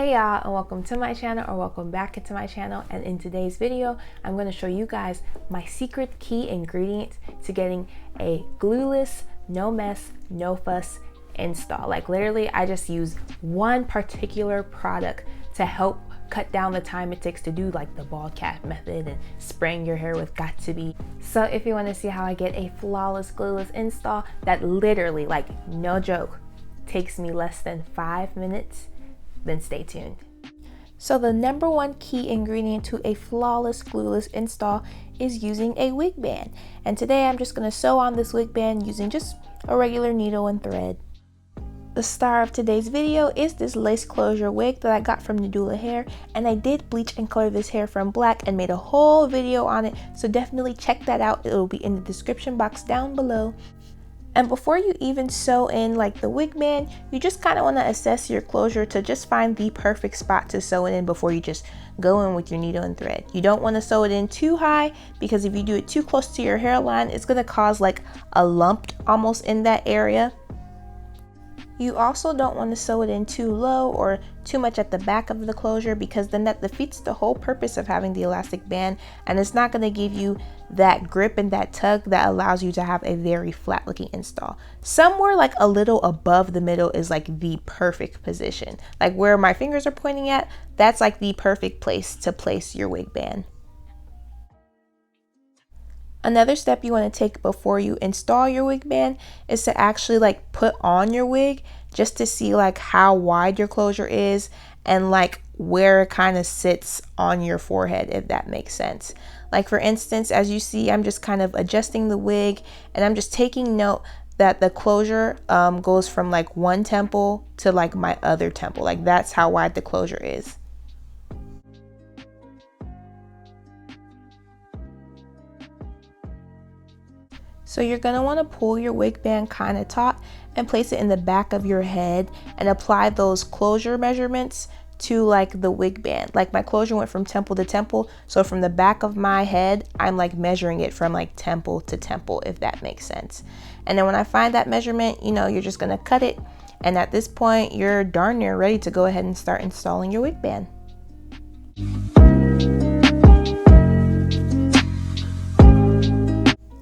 Hey y'all, and welcome to my channel, or welcome back into my channel. And in today's video I'm going to show you guys my secret key ingredient to getting a glueless, no mess, no fuss install. Like literally I just use one particular product to help cut down the time it takes to do like the bald cap method and spraying your hair with Got2b. So if you want to see how I get a flawless glueless install that literally, like no joke, takes me less than 5 minutes, then stay tuned. So the number one key ingredient to a flawless glueless install is using a wig band. And today I'm just going to sew on this wig band using just a regular needle and thread. The star of today's video is this lace closure wig that I got from Nadula Hair, and I did bleach and color this hair from black and made a whole video on it, so definitely check that out. It will be in the description box down below. And before you even sew in like the wig band, you just kind of want to assess your closure to just find the perfect spot to sew it in before you just go in with your needle and thread. You don't want to sew it in too high, because if you do it too close to your hairline, it's going to cause like a lump almost in that area. You also don't want to sew it in too low or too much at the back of the closure, because then that defeats the whole purpose of having the elastic band, and it's not going to give you that grip and that tug that allows you to have a very flat looking install. Somewhere like a little above the middle is like the perfect position. Like where my fingers are pointing at, that's like the perfect place to place your wig band. Another step you want to take before you install your wig band is to actually like put on your wig, just to see like how wide your closure is and like where it kind of sits on your forehead, if that makes sense. Like for instance, as you see, I'm just kind of adjusting the wig, and I'm just taking note that the closure goes from like one temple to like my other temple. Like that's how wide the closure is. So you're going to want to pull your wig band kind of taut and place it in the back of your head and apply those closure measurements to like the wig band. Like my closure went from temple to temple, so from the back of my head I'm like measuring it from like temple to temple, if that makes sense. And then when I find that measurement, you know, you're just going to cut it, and at this point you're darn near ready to go ahead and start installing your wig band.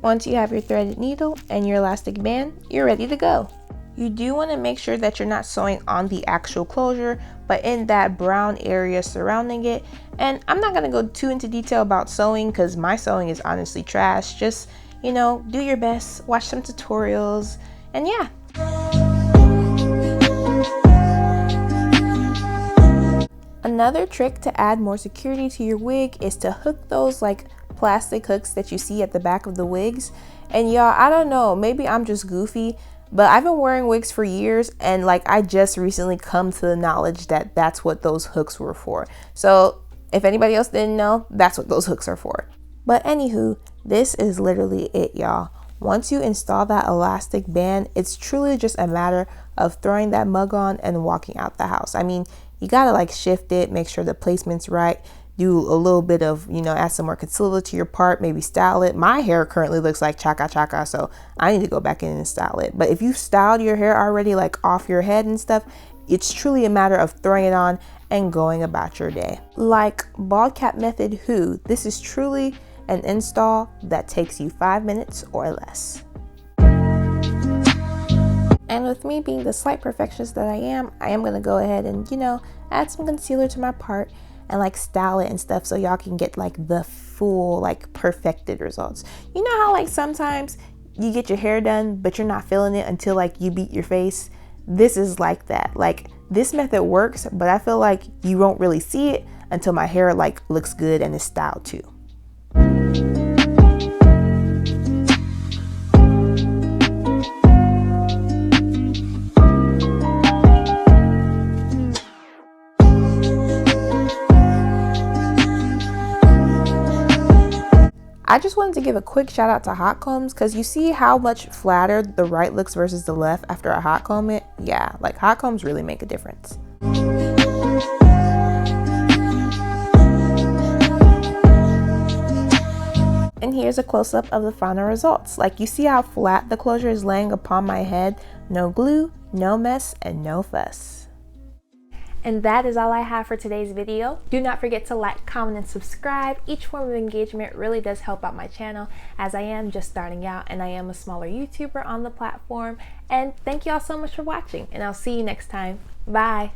Once you have your threaded needle and your elastic band, you're ready to go. You do want to make sure that you're not sewing on the actual closure, but in that brown area surrounding it. And I'm not going to go too into detail about sewing, because my sewing is honestly trash. Just, you know, do your best, watch some tutorials, and yeah. Another trick to add more security to your wig is to hook those like plastic hooks that you see at the back of the wigs. And y'all, I don't know, maybe I'm just goofy, but I've been wearing wigs for years, and like I just recently come to the knowledge that that's what those hooks were for. So if anybody else didn't know, that's what those hooks are for. But anywho, this is literally it, y'all. Once you install that elastic band, it's truly just a matter of throwing that mug on and walking out the house. I mean, you gotta like shift it, make sure the placement's right, do a little bit of, you know, add some more concealer to your part, maybe style it. My hair currently looks like chaka chaka, so I need to go back in and style it. But if you've styled your hair already, like off your head and stuff, it's truly a matter of throwing it on and going about your day. Like bald cap method who, this is truly an install that takes you 5 minutes or less. And with me being the slight perfectionist that I am gonna go ahead and, you know, add some concealer to my part and like style it and stuff, so y'all can get like the full like perfected results. You know how like sometimes you get your hair done but you're not feeling it until like you beat your face? This is like that. Like this method works, but I feel like you won't really see it until my hair like looks good and is styled too. I just wanted to give a quick shout out to hot combs, because you see how much flatter the right looks versus the left after a hot comb it? Yeah, like hot combs really make a difference. And here's a close-up of the final results. Like you see how flat the closure is laying upon my head, no glue, no mess, and no fuss. And that is all I have for today's video. Do not forget to like, comment, and subscribe. Each form of engagement really does help out my channel, as I am just starting out and I am a smaller YouTuber on the platform. And thank you all so much for watching, and I'll see you next time. Bye.